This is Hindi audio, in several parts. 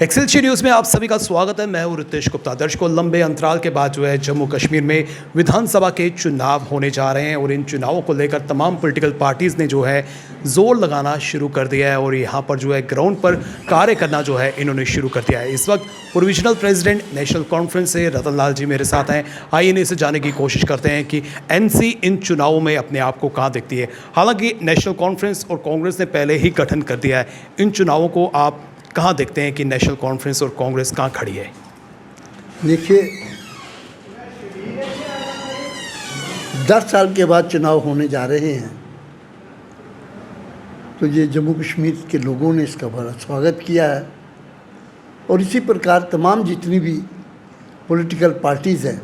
एक्सेलशियर न्यूज़ में आप सभी का स्वागत है। मैं हूं रितेश गुप्ता। दर्शकों, लंबे अंतराल के बाद जो है जम्मू कश्मीर में विधानसभा के चुनाव होने जा रहे हैं और इन चुनावों को लेकर तमाम पॉलिटिकल पार्टीज़ ने जो है ज़ोर लगाना शुरू कर दिया है और यहाँ पर जो है ग्राउंड पर कार्य करना जो है इन्होंने शुरू कर दिया है। इस वक्त प्रोविजनल प्रेसिडेंट नेशनल कॉन्फ्रेंस से रतन लाल जी मेरे साथ हैं। आइए इन्हें से जानने की कोशिश करते हैं कि एनसी इन चुनावों में अपने आप को कहाँ देखती है। हालांकि नेशनल कॉन्फ्रेंस और कांग्रेस ने पहले ही गठन कर दिया है। इन चुनावों को आप कहाँ देखते हैं कि नेशनल कॉन्फ्रेंस और कांग्रेस कहाँ खड़ी है? देखिए, 10 साल के बाद चुनाव होने जा रहे हैं, तो ये जम्मू कश्मीर के लोगों ने इसका बड़ा स्वागत किया है और इसी प्रकार तमाम जितनी भी पॉलिटिकल पार्टीज़ हैं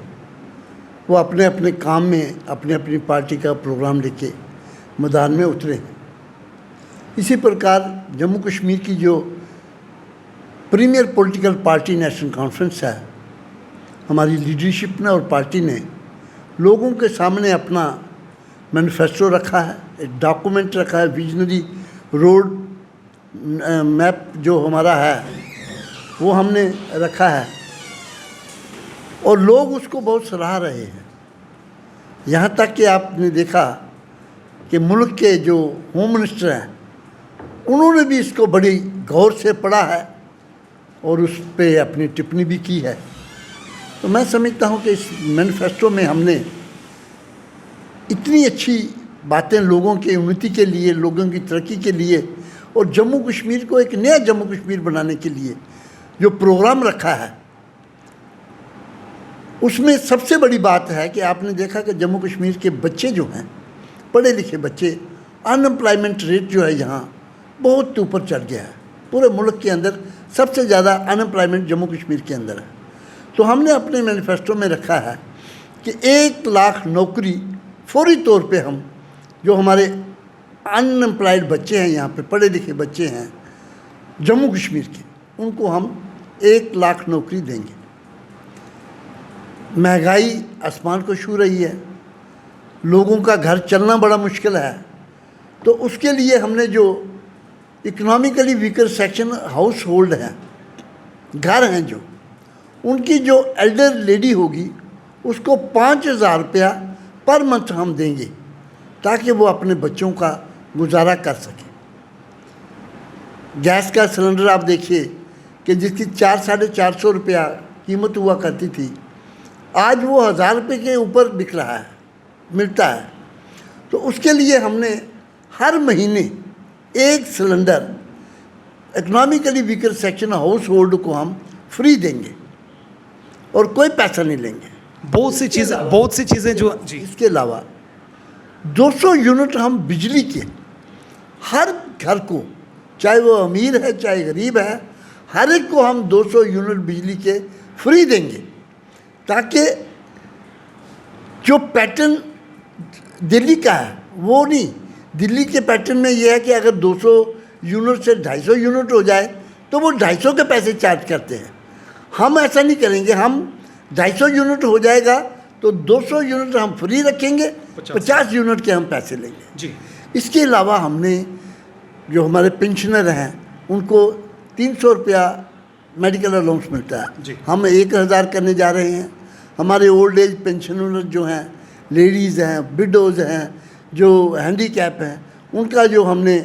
वो अपने अपने काम में अपने अपनी पार्टी का प्रोग्राम लेके मैदान में उतरे हैं। इसी प्रकार जम्मू कश्मीर की जो premier political party National Conference है, हमारी लीडरशिप ने और पार्टी ने लोगों के सामने अपना मैनिफेस्टो रखा है, एक डॉक्यूमेंट रखा है, विजनरी रोड मैप जो हमारा है वो हमने रखा है और लोग उसको बहुत सराह रहे हैं। यहाँ तक कि आपने देखा कि मुल्क के जो होम मिनिस्टर हैं उन्होंने भी इसको बड़ी गौर से पढ़ा है और उस पर अपनी टिप्पणी भी की है। तो मैं समझता हूँ कि इस मैनिफेस्टो में हमने इतनी अच्छी बातें लोगों के उन्नति के लिए, लोगों की तरक्की के लिए और जम्मू कश्मीर को एक नया जम्मू कश्मीर बनाने के लिए जो प्रोग्राम रखा है, उसमें सबसे बड़ी बात है कि आपने देखा कि जम्मू कश्मीर के बच्चे जो हैं, पढ़े लिखे बच्चे, अनएम्प्लॉयमेंट रेट जो है यहाँ बहुत ऊपर चढ़ गया है। पूरे मुल्क के अंदर सबसे ज़्यादा अनएम्प्लॉयमेंट जम्मू कश्मीर के अंदर है। तो हमने अपने मैनिफेस्टो में रखा है कि 1 लाख नौकरी फौरी तौर पे हम जो हमारे अनएम्प्लॉयड बच्चे हैं, यहाँ पे पढ़े लिखे बच्चे हैं जम्मू कश्मीर के, उनको हम 1 लाख नौकरी देंगे। महंगाई आसमान को छू रही है, लोगों का घर चलना बड़ा मुश्किल है, तो उसके लिए हमने जो economically weaker section house hold हैं, घर हैं जो, उनकी जो एल्डर लेडी होगी उसको 5,000 रुपया पर मंथ हम देंगे ताकि वो अपने बच्चों का गुजारा कर सके। गैस का सिलेंडर आप देखिए कि जिसकी 400-450 रुपया कीमत हुआ करती थी, आज वो 1,000 रुपये के ऊपर बिक रहा है, मिलता है। तो उसके लिए हमने हर महीने एक cylinder economically weaker section house hold को हम फ्री देंगे और कोई पैसा नहीं लेंगे। बहुत सी चीज़ें जो जी, इसके अलावा 200 यूनिट हम बिजली के हर घर को, चाहे वो अमीर है चाहे गरीब है, हर एक को हम 200 यूनिट बिजली के फ्री देंगे ताकि जो पैटर्न दिल्ली का है वो नहीं। दिल्ली के पैटर्न में ये है कि अगर 200 यूनिट से 250 यूनिट हो जाए तो वो 250 के पैसे चार्ज करते हैं। हम ऐसा नहीं करेंगे, हम 250 यूनिट हो जाएगा तो 200 यूनिट हम फ्री रखेंगे, 50 यूनिट के हम पैसे लेंगे जी। इसके अलावा हमने जो हमारे पेंशनर हैं उनको 300 रुपया मेडिकल अलाउंस मिलता है, हम 1,000 करने जा रहे हैं। हमारे ओल्ड एज पेंशनर जो हैं, लेडीज़ हैं, विडोज़ हैं, जो हैंडीकैप हैं, उनका जो हमने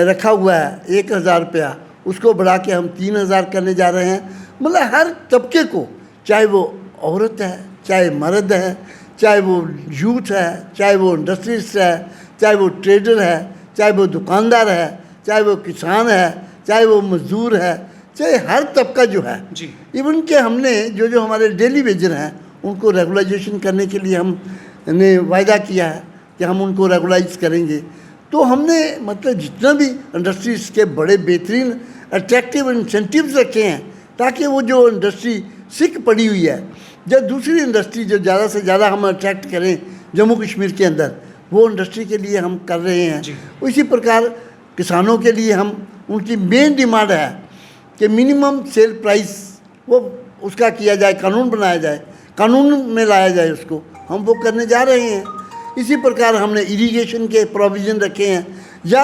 रखा हुआ है 1,000 रुपया, उसको बढ़ा के हम 3,000 करने जा रहे हैं। मतलब हर तबके को, चाहे वो औरत है, चाहे मर्द है, चाहे वो यूथ है, चाहे वो इंडस्ट्रिस्ट है, चाहे वो ट्रेडर है, चाहे वो दुकानदार है, चाहे वो किसान है, चाहे वो मजदूर है, चाहे हर तबका जो है, इवन के हमने जो हमारे डेली वेजर हैं उनको रेगुलाइजेशन करने के लिए हमने वायदा किया है कि हम उनको रेगुलाइज करेंगे। तो हमने मतलब जितना भी इंडस्ट्रीज़ के बड़े बेहतरीन अट्रैक्टिव इंसेंटिव्स रखे हैं ताकि वो जो इंडस्ट्री सिक पड़ी हुई है, जब दूसरी इंडस्ट्री जो ज़्यादा से ज़्यादा हम अट्रैक्ट करें जम्मू कश्मीर के अंदर, वो इंडस्ट्री के लिए हम कर रहे हैं। इसी प्रकार किसानों के लिए हम, उनकी मेन डिमांड है कि मिनिमम सेल प्राइस वो उसका किया जाए, कानून बनाया जाए, कानून में लाया जाए उसको, हम वो करने जा रहे हैं। इसी प्रकार हमने इरिगेशन के प्रोविज़न रखे हैं या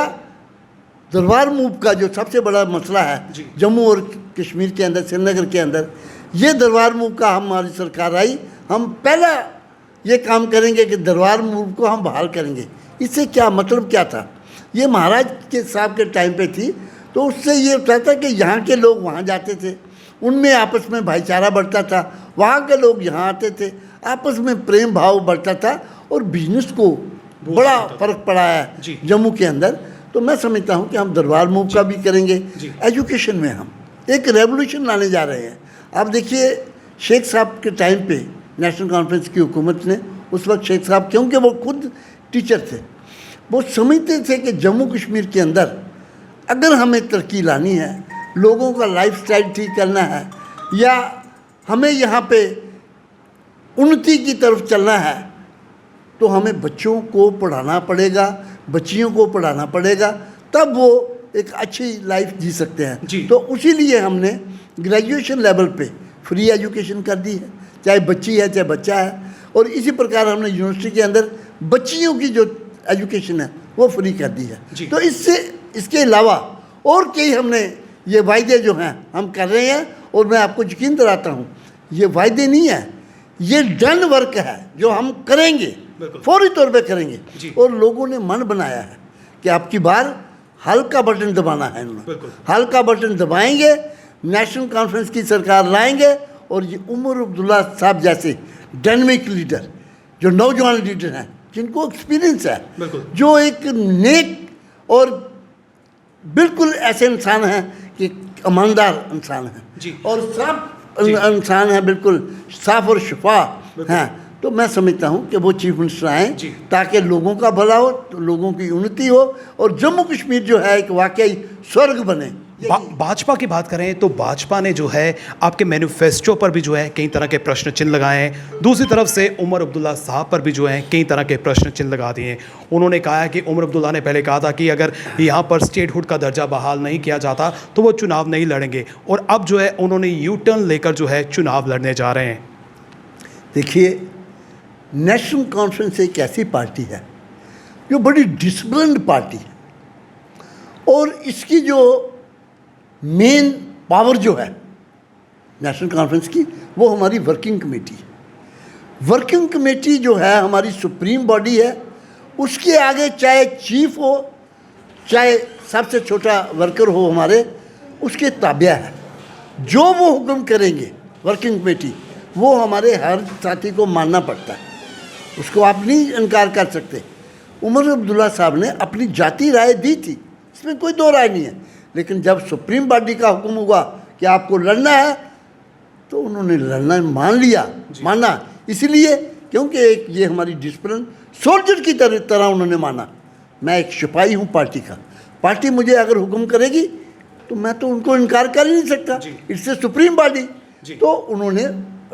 दरबार मूव का जो सबसे बड़ा मसला है जम्मू और कश्मीर के अंदर, श्रीनगर के अंदर, ये दरबार मूव का हमारी सरकार आई, हम पहला ये काम करेंगे कि दरबार मूव को हम बहाल करेंगे। इससे क्या मतलब क्या था, ये महाराज के साहब के टाइम पे थी, तो उससे ये होता था कि यहाँ के लोग वहाँ जाते थे, उनमें आपस में भाईचारा बढ़ता था, वहाँ के लोग यहाँ आते थे, आपस में प्रेम भाव बढ़ता था और बिजनेस को बड़ा फर्क पड़ा है जम्मू के अंदर। तो मैं समझता हूँ कि हम दरबार मूव का भी करेंगे। एजुकेशन में हम एक रेवोल्यूशन लाने जा रहे हैं। आप देखिए शेख साहब के टाइम पे नेशनल कॉन्फ्रेंस की हुकूमत ने, उस वक्त शेख साहब क्योंकि वो खुद टीचर थे, वो समझते थे कि जम्मू कश्मीर के अंदर अगर हमें तरक्की लानी है, लोगों का लाइफस्टाइल ठीक करना है, या हमें यहाँ पे उन्नति की तरफ चलना है, तो हमें बच्चों को पढ़ाना पड़ेगा, बच्चियों को पढ़ाना पड़ेगा, तब वो एक अच्छी लाइफ जी सकते हैं। तो उसी लिए हमने ग्रेजुएशन लेवल पे फ्री एजुकेशन कर दी है, चाहे बच्ची है चाहे बच्चा है। और इसी प्रकार हमने यूनिवर्सिटी के अंदर बच्चियों की जो एजुकेशन है वो फ्री कर दी है। तो इसके अलावा और कई हमने ये वायदे जो हैं हम कर रहे हैं, और मैं आपको यकीन दिलाता हूँ ये वायदे नहीं है, ये डन वर्क है जो हम करेंगे, फौरी तौर पे करेंगे। और लोगों ने मन बनाया है कि आपकी बार हल्का बटन दबाना है, इन्होंने हल्का बटन दबाएंगे, नेशनल कॉन्फ्रेंस की सरकार लाएंगे, और ये उमर अब्दुल्ला साहब जैसे डायनामिक लीडर, जो नौजवान लीडर हैं, जिनको एक्सपीरियंस है, जो एक नेक और बिल्कुल ऐसे इंसान हैं कि ईमानदार इंसान हैं और साफ इंसान है, बिल्कुल साफ और शफा हैं। तो मैं समझता हूँ कि वो चीफ मिनिस्टर आएँ ताकि लोगों का भला हो, तो लोगों की उन्नति हो, और जम्मू कश्मीर जो है एक वाकई स्वर्ग बने। भाजपा की बात करें तो भाजपा ने जो है आपके मैनिफेस्टो पर भी जो है कई तरह के प्रश्न चिन्ह लगाए हैं, दूसरी तरफ से उमर अब्दुल्ला साहब पर भी जो है कई तरह के प्रश्न चिन्ह लगा दिए हैं। उन्होंने कहा है कि उमर अब्दुल्ला ने पहले कहा था कि अगर यहाँ पर स्टेटहुड का दर्जा बहाल नहीं किया जाता तो वो चुनाव नहीं लड़ेंगे, और अब जो है उन्होंने यू टर्न लेकर जो है चुनाव लड़ने जा रहे हैं। देखिए, नेशनल कॉन्फ्रेंस एक ऐसी पार्टी है जो बड़ी डिसिप्लिन्ड पार्टी है, और इसकी जो मेन पावर जो है नेशनल कॉन्फ्रेंस की, वो हमारी वर्किंग कमेटी है। वर्किंग कमेटी जो है हमारी सुप्रीम बॉडी है, उसके आगे चाहे चीफ हो चाहे सबसे छोटा वर्कर हो हमारे, उसके ताबिया है। जो वो हुक्म करेंगे वर्किंग कमेटी, वो हमारे हर साथी को मानना पड़ता है, उसको आप नहीं इनकार कर सकते। उमर अब्दुल्ला साहब ने अपनी जाती राय दी थी, इसमें कोई दो राय नहीं है, लेकिन जब सुप्रीम बॉडी का हुक्म हुआ कि आपको लड़ना है, तो उन्होंने लड़ना मान लिया, माना, इसलिए क्योंकि एक ये हमारी डिसिप्लिन सोल्जर की तरह उन्होंने माना। मैं एक सिपाही हूँ पार्टी का, पार्टी मुझे अगर हुक्म करेगी तो मैं तो उनको इनकार कर ही नहीं सकता, इससे सुप्रीम बॉडी। तो उन्होंने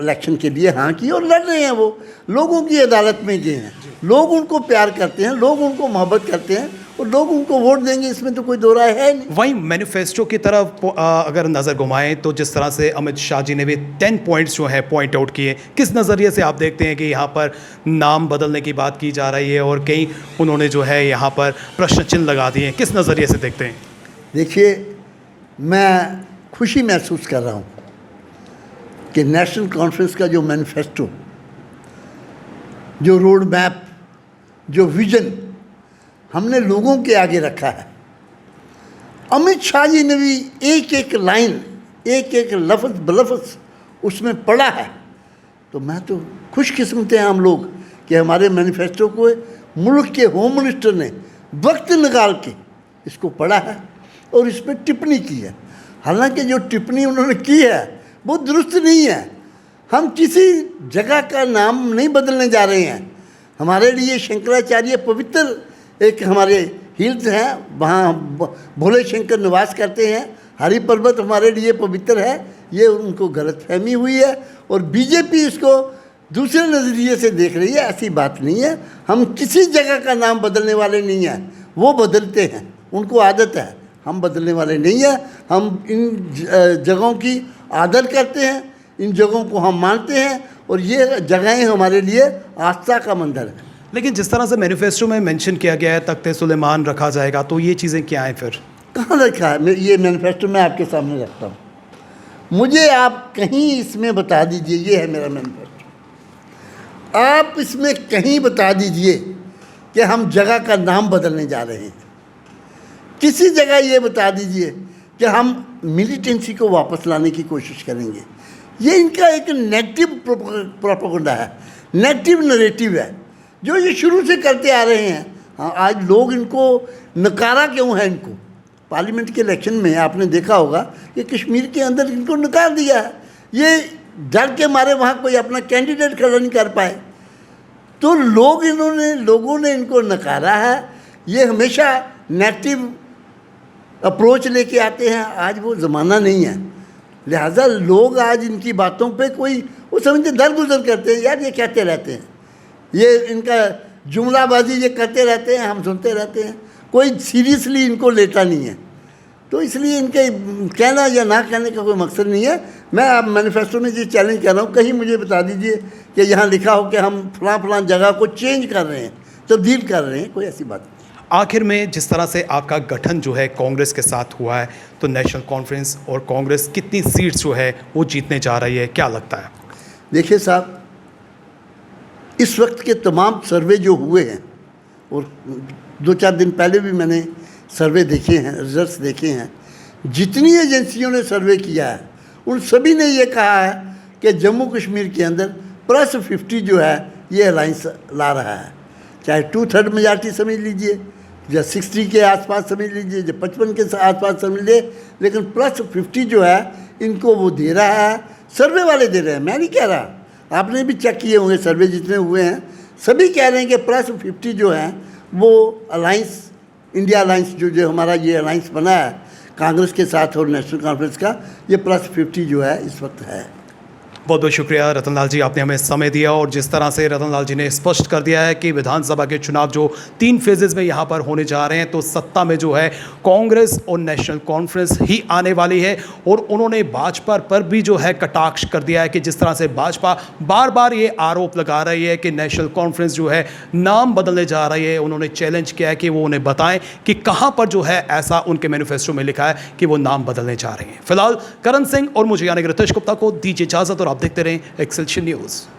इलेक्शन के लिए हाँ की और लड़ रहे हैं, वो लोगों की अदालत में गए हैं, लोग उनको प्यार करते हैं, लोग उनको मोहब्बत करते हैं, और लोग उनको वोट देंगे, इसमें तो कोई दो राय है नहीं। वहीं मैनिफेस्टो की तरफ अगर नज़र घुमाएं तो जिस तरह से अमित शाह जी ने भी 10 पॉइंट्स जो है पॉइंट आउट किए, किस नज़रिए से आप देखते हैं कि यहाँ पर नाम बदलने की बात की जा रही है और कई उन्होंने जो है यहाँ पर प्रश्न चिन्ह लगा दिए हैं, किस नज़रिए से देखते हैं? देखिए, मैं खुशी महसूस कर रहा हूँ कि नेशनल कॉन्फ्रेंस का जो मैनिफेस्टो, जो रोड मैप, जो विजन हमने लोगों के आगे रखा है, अमित शाह जी ने भी एक एक लाइन, एक एक लफ्ज़ बलफ्ज़ उसमें पढ़ा है। तो मैं तो खुशकिस्मत हैं हम लोग कि हमारे मैनिफेस्टो को मुल्क के होम मिनिस्टर ने वक्त निकाल के इसको पढ़ा है और इस पर टिप्पणी की है। हालांकि जो टिप्पणी उन्होंने की है वो दुरुस्त नहीं है। हम किसी जगह का नाम नहीं बदलने जा रहे हैं। हमारे लिए शंकराचार्य पवित्र एक हमारे हिल्स हैं, वहाँ भोले शंकर निवास करते हैं। हरि पर्वत हमारे लिए पवित्र है, ये उनको गलतफहमी हुई है और बीजेपी इसको दूसरे नज़रिए से देख रही है। ऐसी बात नहीं है, हम किसी जगह का नाम बदलने वाले नहीं हैं। वो बदलते हैं, उनको आदत है, हम बदलने वाले नहीं हैं। हम इन जगहों की आदर करते हैं, इन जगहों को हम मानते हैं और ये जगहें हमारे लिए आस्था का मंदिर है। लेकिन जिस तरह से मैनिफेस्टो में मेंशन किया गया है तख्ते सुलेमान रखा जाएगा, तो ये चीज़ें क्या हैं फिर? कहाँ रखा है? ये मैनिफेस्टो मैं आपके सामने रखता हूँ, मुझे आप कहीं इसमें बता दीजिए, ये है मेरा मैनिफेस्टो, आप इसमें कहीं बता दीजिए कि हम जगह का नाम बदलने जा रहे हैं। किसी जगह ये बता दीजिए कि हम मिलिटेंसी को वापस लाने की कोशिश करेंगे। ये इनका एक नेगेटिव प्रोपेगेंडा है, नेगेटिव नरेटिव है जो ये शुरू से करते आ रहे हैं। हाँ, आज लोग इनको नकारा क्यों है? इनको पार्लियामेंट के इलेक्शन में आपने देखा होगा कि कश्मीर के अंदर इनको नकार दिया है। ये डर के मारे वहाँ कोई अपना कैंडिडेट खड़ा नहीं कर पाए, तो लोगों ने इनको नकारा है। ये हमेशा नेगेटिव अप्रोच लेके आते हैं। आज वो ज़माना नहीं है, लिहाजा लोग आज इनकी बातों पे कोई वो समझते दरगुजर करते हैं। यार ये कहते रहते हैं, ये इनका जुमलाबाजी ये करते रहते हैं, हम सुनते रहते हैं, कोई सीरियसली इनको लेता नहीं है। तो इसलिए इनके कहना या ना कहने का कोई मकसद नहीं है। मैं आप मैनिफेस्टो में ये चैलेंज कर रहा हूँ, कहीं मुझे बता दीजिए कि यहाँ लिखा हो कि हम फलां जगह को चेंज कर रहे हैं, तब्दील कर रहे हैं, कोई ऐसी बात नहीं। आखिर में जिस तरह से आपका गठन जो है कांग्रेस के साथ हुआ है, तो नेशनल कॉन्फ्रेंस और कांग्रेस कितनी सीट्स जो है वो जीतने जा रही है, क्या लगता है? देखिए साहब, इस वक्त के तमाम सर्वे जो हुए हैं, और 2-4 दिन पहले भी मैंने सर्वे देखे हैं, रिजल्ट्स देखे हैं, जितनी एजेंसियों ने सर्वे किया है उन सभी ने ये कहा है कि जम्मू कश्मीर के अंदर +50 जो है ये अलाइंस ला रहा है। चाहे 2/3 मेजॉरिटी समझ लीजिए, या 60 के आसपास समझ लीजिए, या 55 के आसपास समझ लीजिए, लेकिन +50 जो है इनको वो दे रहा है। सर्वे वाले दे रहे हैं, मैं नहीं कह रहा, आपने भी चेक किए होंगे सर्वे जितने हुए हैं, सभी कह रहे हैं कि +50 जो है वो अलाइंस, इंडिया अलाइंस जो हमारा ये अलाइंस बना है कांग्रेस के साथ और नेशनल कॉन्फ्रेंस का, ये +50 जो है इस वक्त है। बहुत बहुत शुक्रिया रतनलाल जी, आपने हमें समय दिया, और जिस तरह से रतनलाल जी ने स्पष्ट कर दिया है कि विधानसभा के चुनाव जो 3 फेजेज़ में यहाँ पर होने जा रहे हैं, तो सत्ता में जो है कांग्रेस और नेशनल कॉन्फ्रेंस ही आने वाली है। और उन्होंने भाजपा पर भी जो है कटाक्ष कर दिया है कि जिस तरह से भाजपा बार बार ये आरोप लगा रही है कि नेशनल कॉन्फ्रेंस जो है नाम बदलने जा रही है। उन्होंने चैलेंज किया है कि वो उन्हें बताएं कि कहाँ पर जो है ऐसा उनके मैनिफेस्टो में लिखा है कि वो नाम बदलने जा रहे हैं। फिलहाल करण सिंह और मुझे यानी रितेश गुप्ता को दीजिए इजाज़त, और आप देखते रहें एक्सेलशियल न्यूज़।